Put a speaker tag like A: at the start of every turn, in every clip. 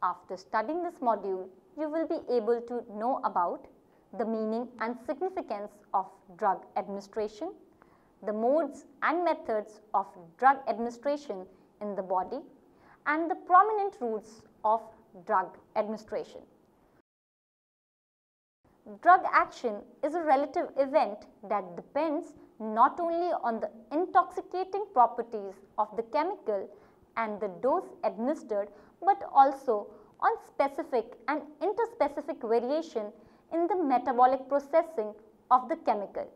A: After studying this module, you will be able to know about the meaning and significance of drug administration, the modes and methods of drug administration in the body, and the prominent routes of drug administration. Drug action is a relative event that depends not only on the intoxicating properties of the chemical and the dose administered, but also on specific and interspecific variation in the metabolic processing of the chemical.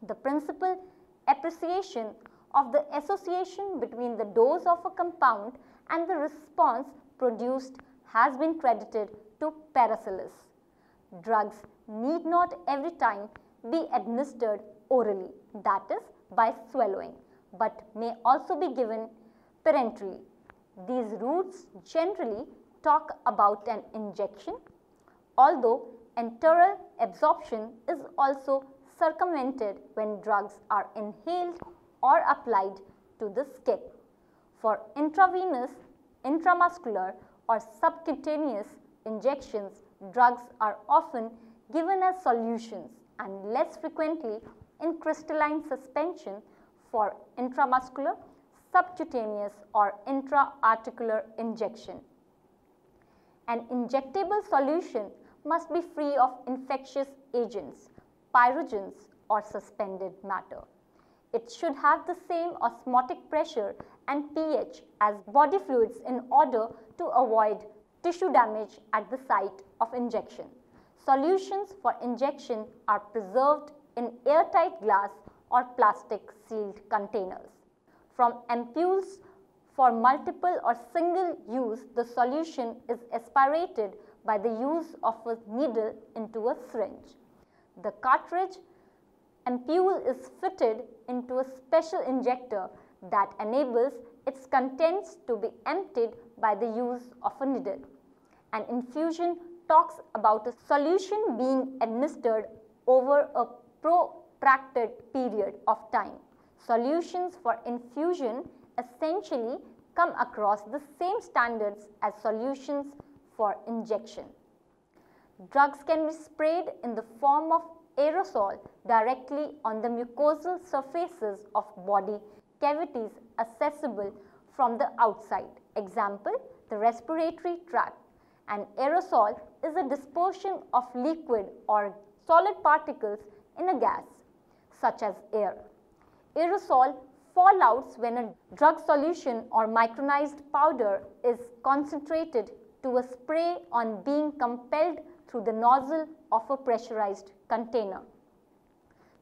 A: The principal appreciation of the association between the dose of a compound and the response produced has been credited to Paracelsus. Drugs need not every time be administered orally, that is by swallowing, but may also be given parenterally. These routes generally talk about an injection, although enteral absorption is also circumvented when drugs are inhaled or applied to the skin. For intravenous, intramuscular or subcutaneous injections, drugs are often given as solutions and less frequently in crystalline suspension for intramuscular, subcutaneous or intra-articular injection. An injectable solution must be free of infectious agents, pyrogens or suspended matter. It should have the same osmotic pressure and pH as body fluids in order to avoid tissue damage at the site of injection. Solutions for injection are preserved in airtight glass or plastic sealed containers. From ampoules for multiple or single use, the solution is aspirated by the use of a needle into a syringe. The cartridge ampoule is fitted into a special injector that enables its contents to be emptied by the use of a needle. An infusion talks about a solution being administered over a protracted period of time. Solutions for infusion essentially come across the same standards as solutions for injection. Drugs can be sprayed in the form of aerosol directly on the mucosal surfaces of body cavities accessible from the outside. Example, the respiratory tract. An aerosol is a dispersion of liquid or solid particles in a gas, such as air. Aerosol fallouts when a drug solution or micronized powder is concentrated to a spray on being compelled through the nozzle of a pressurized container.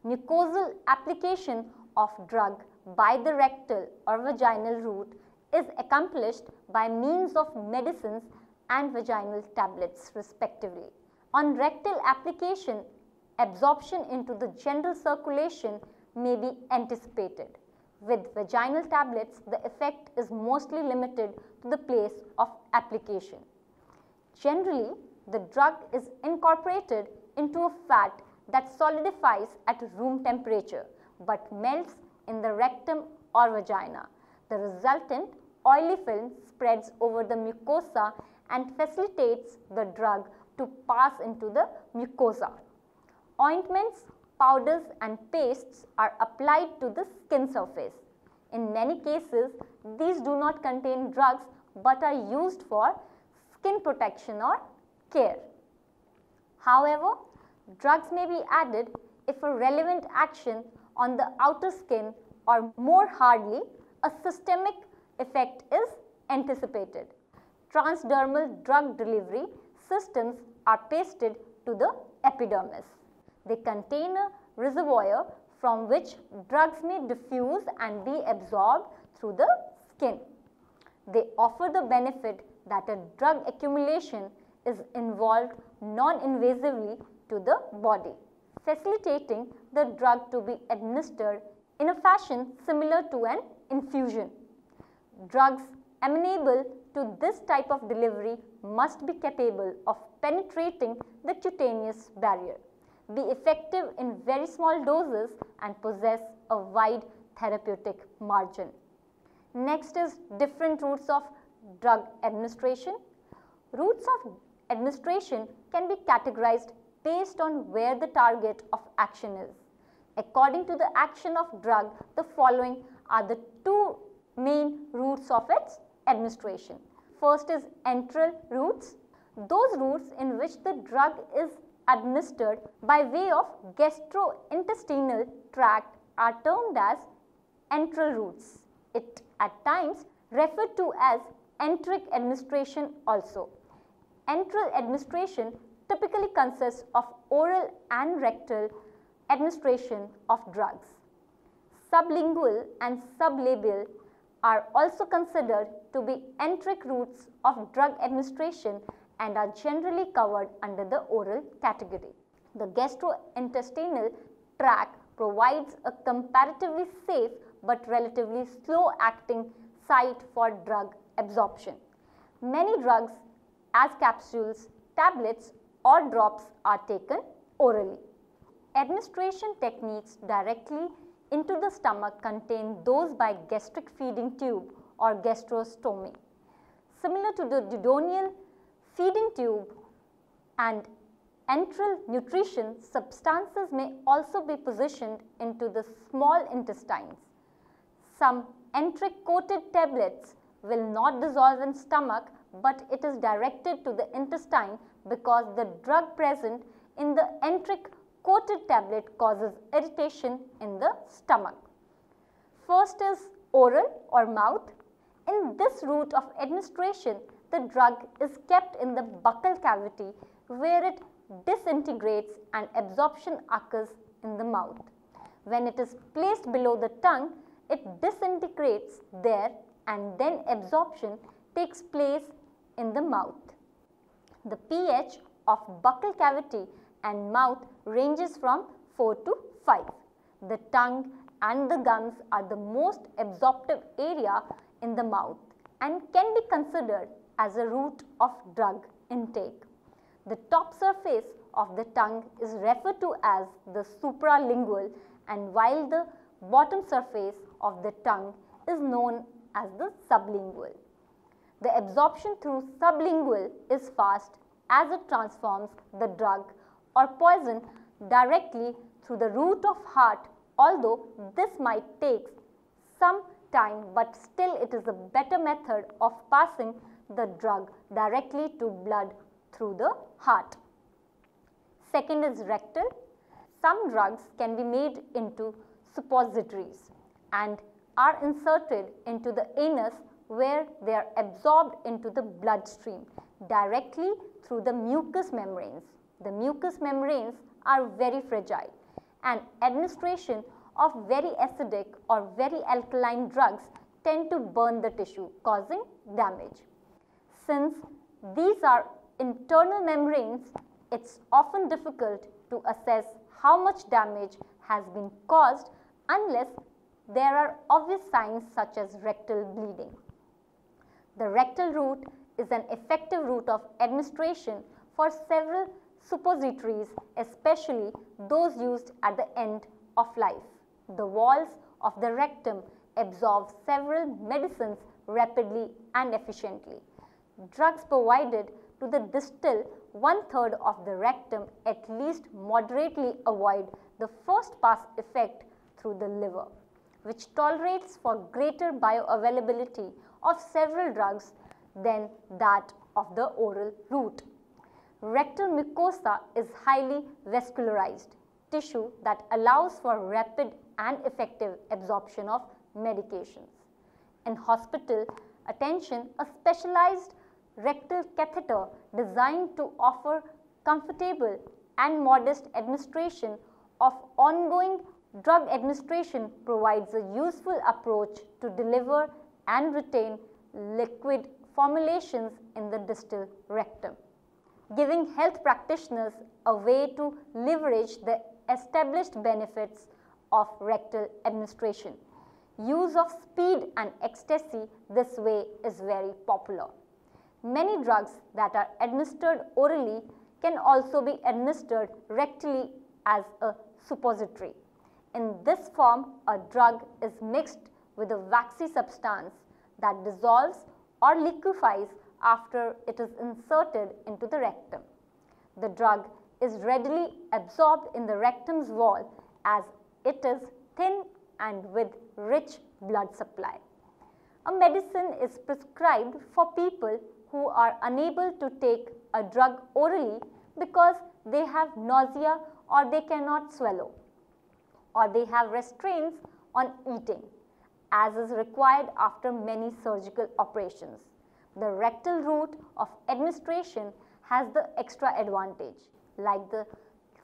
A: Mucosal application of drug by the rectal or vaginal route is accomplished by means of medicines and vaginal tablets respectively. On rectal application, absorption into the general circulation may be anticipated. With vaginal tablets, the effect is mostly limited to the place of application. Generally, the drug is incorporated into a fat that solidifies at room temperature but melts in the rectum or vagina. The resultant oily film spreads over the mucosa and facilitates the drug to pass into the mucosa. Ointments, powders and pastes are applied to the skin surface. In many cases, these do not contain drugs but are used for skin protection or care. However, drugs may be added if a relevant action on the outer skin or more hardly a systemic effect is anticipated. Transdermal drug delivery systems are pasted to the epidermis. They contain a reservoir from which drugs may diffuse and be absorbed through the skin. They offer the benefit that a drug accumulation is involved non-invasively to the body, facilitating the drug to be administered in a fashion similar to an infusion. Drugs amenable to this type of delivery must be capable of penetrating the cutaneous barrier, be effective in very small doses and possess a wide therapeutic margin. Next is different routes of drug administration. Routes of administration can be categorized based on where the target of action is. According to the action of drug, the following are the two main routes of its administration. First is enteral routes. Those routes in which the drug is administered by way of gastrointestinal tract are termed as enteral routes. It at times referred to as enteric administration also. Enteral administration typically consists of oral and rectal administration of drugs. Sublingual and sublabial are also considered to be enteric routes of drug administration and are generally covered under the oral category. The gastrointestinal tract provides a comparatively safe but relatively slow acting site for drug absorption. Many drugs as capsules, tablets or drops are taken orally. Administration techniques directly into the stomach contain those by gastric feeding tube or gastrostomy. Similar to the duodenal feeding tube and enteral nutrition, substances may also be positioned into the small intestines. Some enteric coated tablets will not dissolve in stomach, but it is directed to the intestine because the drug present in the enteric coated tablet causes irritation in the stomach. First is oral or mouth. In this route of administration, the drug is kept in the buccal cavity where it disintegrates and absorption occurs in the mouth. When it is placed below the tongue, it disintegrates there and then absorption takes place in the mouth. The pH of buccal cavity and mouth ranges from 4 to 5. The tongue and the gums are the most absorptive area in the mouth and can be considered as a route of drug intake. The top surface of the tongue is referred to as the supralingual, and while the bottom surface of the tongue is known as the sublingual. The absorption through sublingual is fast as it transforms the drug or poison directly through the route of heart, although this might take some time, but still it is a better method of passing the drug directly to blood through the heart. Second is rectal. Some drugs can be made into suppositories and are inserted into the anus where they are absorbed into the bloodstream directly through the mucous membranes. The mucous membranes are very fragile and administration of very acidic or very alkaline drugs tend to burn the tissue, causing damage. Since these are internal membranes, it's often difficult to assess how much damage has been caused unless there are obvious signs such as rectal bleeding. The rectal route is an effective route of administration for several suppositories, especially those used at the end of life. The walls of the rectum absorb several medicines rapidly and efficiently. Drugs provided to the distal 1/3 of the rectum at least moderately avoid the first pass effect through the liver, which tolerates for greater bioavailability of several drugs than that of the oral route. Rectal mucosa is highly vascularized tissue that allows for rapid and effective absorption of medications. In hospital attention, a specialized rectal catheter designed to offer comfortable and modest administration of ongoing drug administration provides a useful approach to deliver and retain liquid formulations in the distal rectum, giving health practitioners a way to leverage the established benefits of rectal administration. Use of speed and ecstasy this way is very popular. Many drugs that are administered orally can also be administered rectally as a suppository. In this form, a drug is mixed with a waxy substance that dissolves or liquefies after it is inserted into the rectum. The drug is readily absorbed in the rectum's wall as it is thin and with rich blood supply. A medicine is prescribed for people who are unable to take a drug orally because they have nausea or they cannot swallow, or they have restraints on eating, as is required after many surgical operations. The rectal route of administration has the extra advantage, like the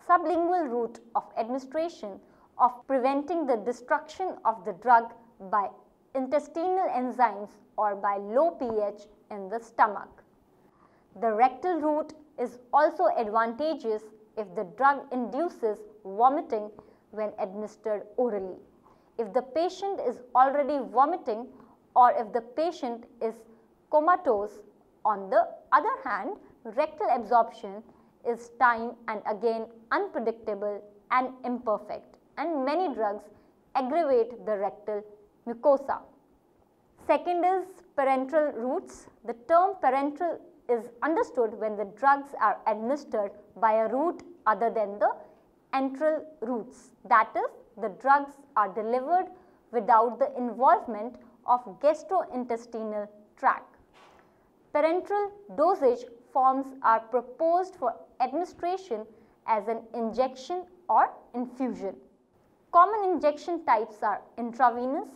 A: sublingual route of administration, of preventing the destruction of the drug by intestinal enzymes or by low pH in the stomach. The rectal route is also advantageous if the drug induces vomiting when administered orally. If the patient is already vomiting or if the patient is comatose, on the other hand, rectal absorption is time and again unpredictable and imperfect, and many drugs aggravate the rectal mucosa. Second is parenteral routes. The term parenteral is understood when the drugs are administered by a route other than the enteral routes. That is, the drugs are delivered without the involvement of gastrointestinal tract. Parenteral dosage forms are proposed for administration as an injection or infusion. Common injection types are intravenous,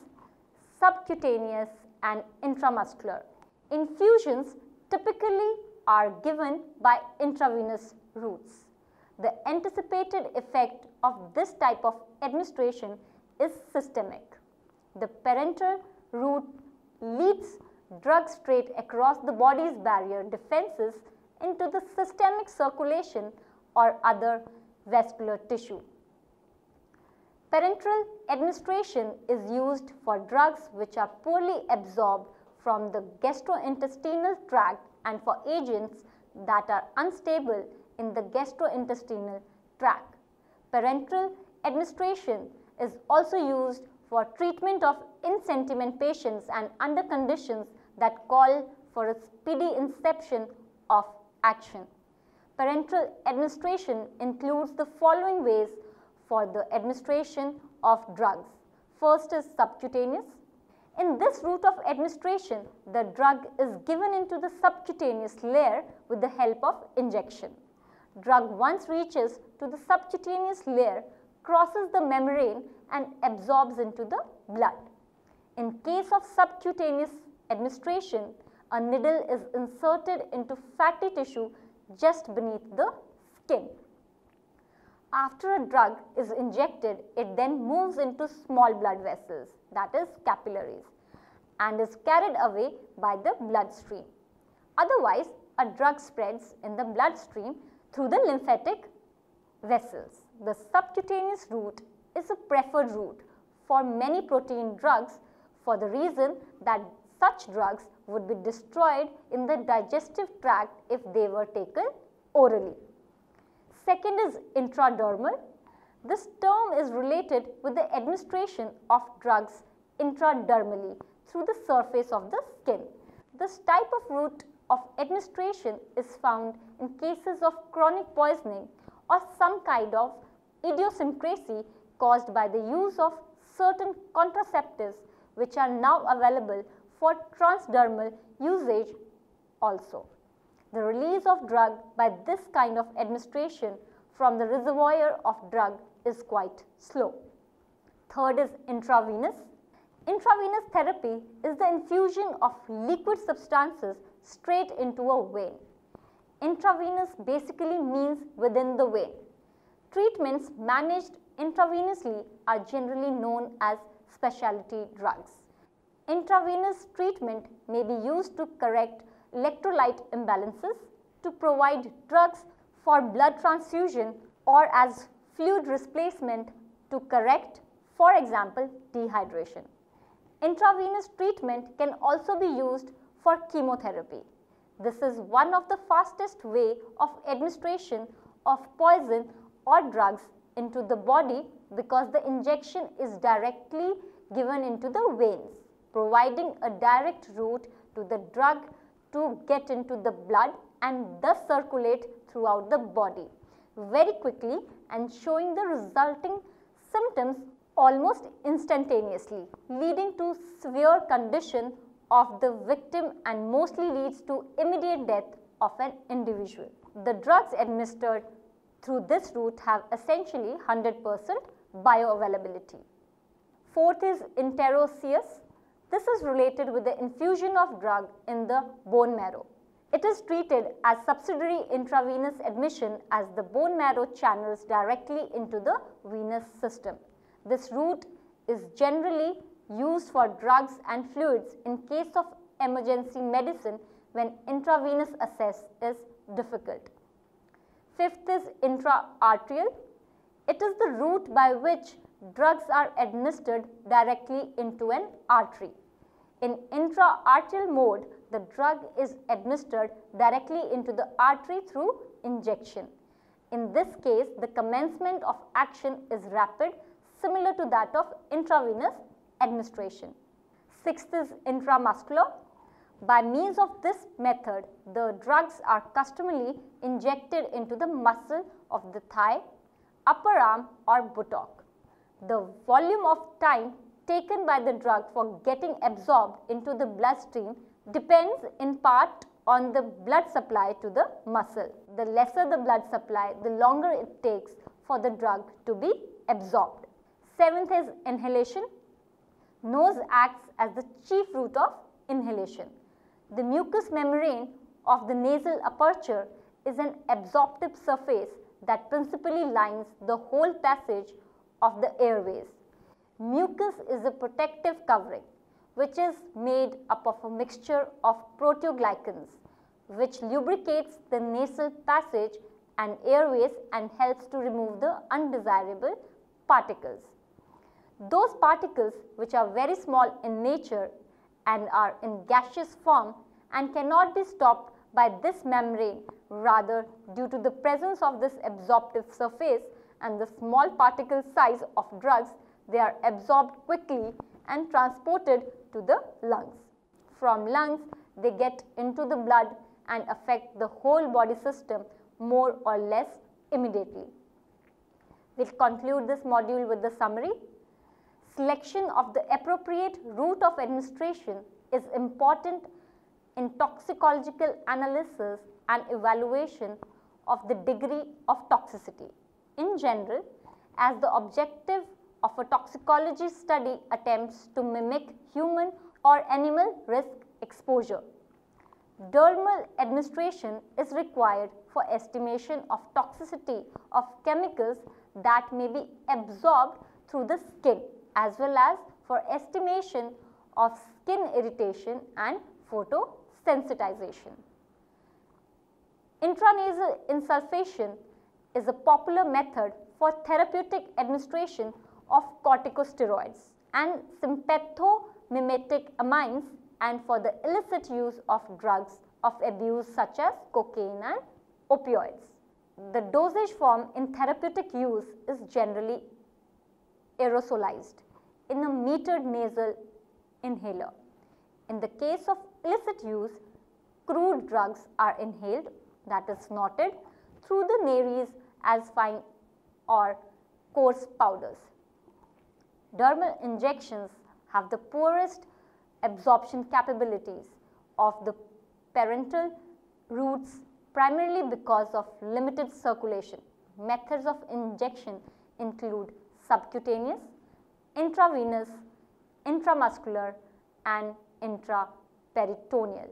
A: subcutaneous and intramuscular. Infusions typically are given by intravenous routes. The anticipated effect of this type of administration is systemic. The parenteral route leads drug straight across the body's barrier defenses into the systemic circulation or other vascular tissue. Parenteral administration is used for drugs which are poorly absorbed from the gastrointestinal tract and for agents that are unstable in the gastrointestinal tract. Parenteral administration is also used for treatment of insentiment patients and under conditions that call for a speedy inception of action. Parenteral administration includes the following ways for the administration of drugs. First is subcutaneous. In this route of administration, the drug is given into the subcutaneous layer with the help of injection. Drug once reaches to the subcutaneous layer, crosses the membrane and absorbs into the blood. In case of subcutaneous administration, a needle is inserted into fatty tissue just beneath the skin. After a drug is injected, it then moves into small blood vessels, that is capillaries, and is carried away by the bloodstream. Otherwise, a drug spreads in the bloodstream through the lymphatic vessels. The subcutaneous route is a preferred route for many protein drugs for the reason that such drugs would be destroyed in the digestive tract if they were taken orally. Second is intradermal. This term is related with the administration of drugs intradermally through the surface of the skin. This type of route of administration is found in cases of chronic poisoning or some kind of idiosyncrasy caused by the use of certain contraceptives which are now available for transdermal usage also. The release of drug by this kind of administration from the reservoir of drug is quite slow. Third is intravenous. Intravenous therapy is the infusion of liquid substances straight into a vein. Intravenous basically means within the vein. Treatments managed intravenously are generally known as specialty drugs. Intravenous treatment may be used to correct electrolyte imbalances, to provide drugs for blood transfusion, or as fluid replacement to correct, for example, dehydration. Intravenous treatment can also be used for chemotherapy. This is one of the fastest way of administration of poison or drugs into the body because the injection is directly given into the veins, providing a direct route to the drug to get into the blood and thus circulate throughout the body very quickly and showing the resulting symptoms almost instantaneously, leading to severe condition of the victim and mostly leads to immediate death of an individual. The drugs administered through this route have essentially 100% bioavailability. Fourth is interosseous. This is related with the infusion of drug in the bone marrow. It is treated as subsidiary intravenous admission as the bone marrow channels directly into the venous system. This route is generally used for drugs and fluids in case of emergency medicine when intravenous access is difficult. Fifth is intra-arterial. It is the route by which drugs are administered directly into an artery. In intra-arterial mode, the drug is administered directly into the artery through injection. In this case, the commencement of action is rapid, similar to that of intravenous administration. Sixth is intramuscular. By means of this method, the drugs are customarily injected into the muscle of the thigh, upper arm or buttock. The volume of time taken by the drug for getting absorbed into the bloodstream depends in part on the blood supply to the muscle. The lesser the blood supply, the longer it takes for the drug to be absorbed. Seventh is inhalation. Nose acts as the chief route of inhalation. The mucous membrane of the nasal aperture is an absorptive surface that principally lines the whole passage of the airways. Mucus is a protective covering which is made up of a mixture of proteoglycans which lubricates the nasal passage and airways and helps to remove the undesirable particles. Those particles which are very small in nature and are in gaseous form and cannot be stopped by this membrane, rather due to the presence of this absorptive surface and the small particle size of drugs, they are absorbed quickly and transported to the lungs. From lungs, they get into the blood and affect the whole body system more or less immediately. We will conclude this module with the summary. Selection of the appropriate route of administration is important in toxicological analysis and evaluation of the degree of toxicity. In general, as the objective of a toxicology study attempts to mimic human or animal risk exposure, dermal administration is required for estimation of toxicity of chemicals that may be absorbed through the skin, as well as for estimation of skin irritation and photosensitization. Intranasal insulfation is a popular method for therapeutic administration of corticosteroids and sympathomimetic amines and for the illicit use of drugs of abuse such as cocaine and opioids. The dosage form in therapeutic use is generally aerosolized in a metered nasal inhaler. In the case of illicit use, crude drugs are inhaled, that is snorted, through the nares as fine or coarse powders. Dermal injections have the poorest absorption capabilities of the parenteral routes primarily because of limited circulation. Methods of injection include subcutaneous, intravenous, intramuscular and intraperitoneal.